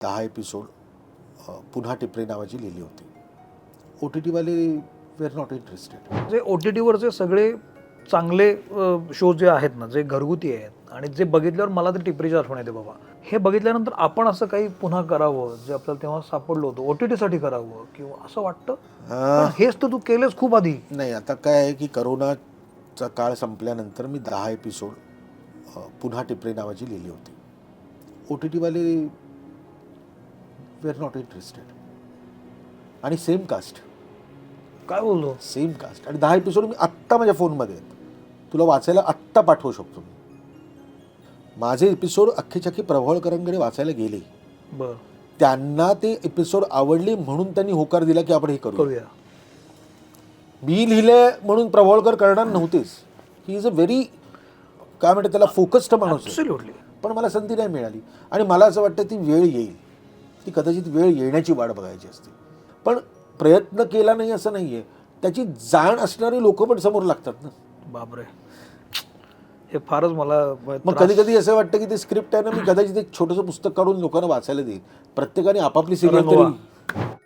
10 episode पुन्हा टिपरे नावाची लिहिली होती. OTT वाले वेर नॉट इंटरेस्टेड. जे OTTवरचे सगळे चांगले शो जे आहेत ना, जे घरगुती आहेत आणि जे बघितल्यावर मला तर टिपरीची आठवण येते बाबा. हे बघितल्यानंतर आपण असं काही पुन्हा करावं जे आपल्याला तेव्हा सापडलं होतं, OTTसाठी करावं किंवा असं वाटतं. पण हेच तर तू केलंच खूप आधी. नाही, आता काय आहे की करोनाचा काळ संपल्यानंतर मी 10 एपिसोड पुन्हा टिपरे नावाची लिहिली होती. OTT वाले वेर नॉट इंटरेस्टेड. आणि सेम कास्ट. काय बोललो? Same cast. आणि 10 एपिसोड मी आत्ता माझ्या फोनमध्ये आहेत. तुला वाचायला आत्ता पाठवू शकतो मी. माझे एपिसोड अख्खेच्या अख्खे प्रभावळकरांकडे वाचायला गेले. बर, त्यांना ते एपिसोड आवडले म्हणून त्यांनी होकार दिला की आपण हे करूया. मी लिहिले म्हणून प्रभावळकर करणार नव्हतेच. ही इज अ व्हेरी काय म्हणते त्याला फोकस्ड माणूस आहे. Absolutely. पण मला संधी नाही मिळाली. आणि मला असं वाटतं ती वेळ येईल. ती कदाचित वेळ येण्याची वाट बघायची असते. पण प्रयत्न केला नाही असं नाही आहे. त्याची जाण असणारी लोक पण समोर लागतात ना. बापरे, हे फारच मला मग कधी कधी असं वाटतं की ते स्क्रिप्ट आहे ना, मी कदाचित एक छोटंसं पुस्तक काढून लोकांना वाचायला देईल. प्रत्येकाने आपापली सिरियल रंगवा. तरी